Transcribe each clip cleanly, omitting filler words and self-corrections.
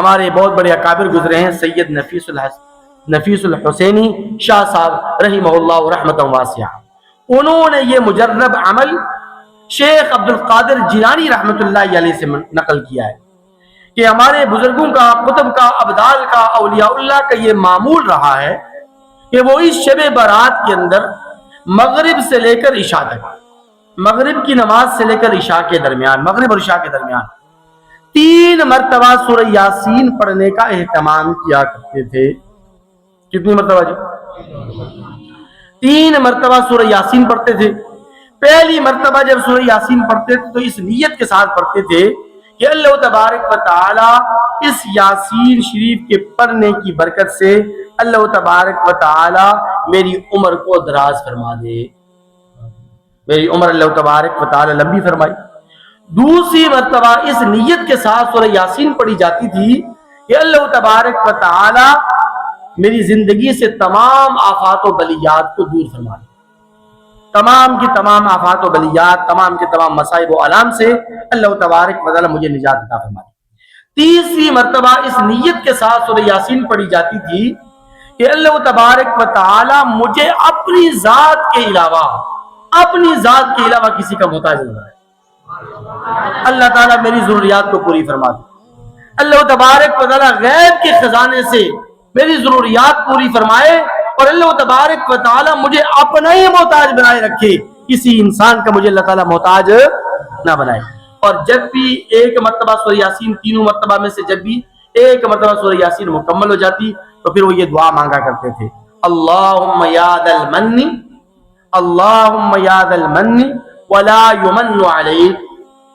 ہمارے بہت بڑے اکابر گزرے ہیں، سید نفیس الحسینی شاہ صاحب رحمہ اللہ رحمۃ واسعہ، انہوں نے یہ مجرب عمل شیخ عبد القادر جیلانی رحمۃ اللہ علیہ سے نقل کیا ہے کہ ہمارے بزرگوں کا، قطب کا، ابدال کا، اولیاء اللہ کا یہ معمول رہا ہے کہ وہ اس شب برات کے اندر مغرب سے لے کر عشاء تک، مغرب کی نماز سے لے کر عشاء کے درمیان، مغرب اور عشاء کے درمیان 3 مرتبہ سورہ یاسین پڑھنے کا اہتمام کیا کرتے تھے۔ کتنی مرتبہ جی؟ 3 مرتبہ سورہ یاسین پڑھتے تھے۔ پہلی مرتبہ جب سورہ یاسین پڑھتے تھے تو اس نیت کے ساتھ پڑھتے تھے کہ اللہ تبارک و تعالی اس یاسین شریف کے پڑھنے کی برکت سے اللہ تبارک و تعالی میری عمر کو دراز فرما دے، میری عمر اللہ تبارک و تعالی لمبی فرمائی۔ دوسری مرتبہ اس نیت کے ساتھ سورہ یاسین پڑھی جاتی تھی کہ اللہ تبارک و تعالی میری زندگی سے تمام آفات و بلیات کو دور فرما دے، تمام کی تمام آفات و بلیات، تمام کے تمام مصائب و آلام سے اللہ تبارک و تعالی مجھے نجات عطا فرما دے۔ تیسری مرتبہ اس نیت کے ساتھ سورہ یاسین پڑھی جاتی تھی کہ اللہ تبارک و تعالی مجھے اپنی ذات کے علاوہ کسی کا محتاج نہیں بنائے، اللہ تعالیٰ میری ضروریات کو پوری فرما دے، اللہ تبارک و تعالیٰ غیب کے خزانے سے میری ضروریات پوری فرمائے، اور اللہ تبارک و تعالیٰ مجھے اپنا ہی محتاج بنائے رکھے، کسی انسان کا مجھے اللہ تعالیٰ محتاج نہ بنائے۔ اور جب بھی ایک مرتبہ سورہ یاسین، 3 مرتبہ میں سے جب بھی ایک مرتبہ سورہ یاسین مکمل ہو جاتی تو پھر وہ یہ دعا مانگا کرتے تھے، اللہم یا ذا المن، اللہم یا ذا المن ولا یمن علیک،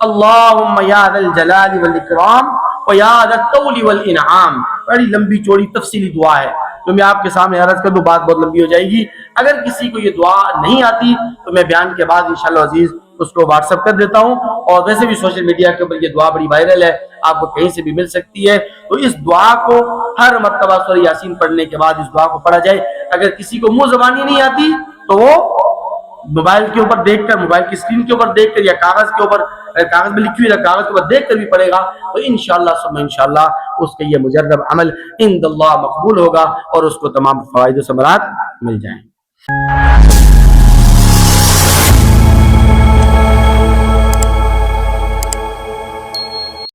اللہم یا ذا الجلال والاکرام ویا ذا الطول والانعام۔ بڑی لمبی چوڑی تفصیلی دعا ہے جو میں آپ کے سامنے عرض کر دوں، بات بہت لمبی ہو جائے گی۔ اگر کسی کو یہ دعا نہیں آتی تو میں بیان کے بعد انشاءاللہ عزیز اس کو واٹس ایپ کر دیتا ہوں، اور ویسے بھی سوشل میڈیا کے اوپر یہ دعا بڑی وائرل ہے، آپ کو کہیں سے بھی مل سکتی ہے۔ تو اس دعا کو ہر مرتبہ سورہ یاسین پڑھنے کے بعد اس دعا کو پڑھا جائے۔ اگر کسی کو منہ زبانی نہیں آتی تو وہ موبائل کے اوپر دیکھ کر، موبائل کی اسکرین کے اوپر دیکھ کر، یا کاغذ کے اوپر، کاغذ میں لکھی ہوئی کاغذ کے اوپر دیکھ کر بھی پڑھے گا تو انشاءاللہ ثم انشاءاللہ اس کے یہ مجرب عمل عند اللہ مقبول ہوگا اور اس کو تمام فوائد و ثمرات مل جائیں۔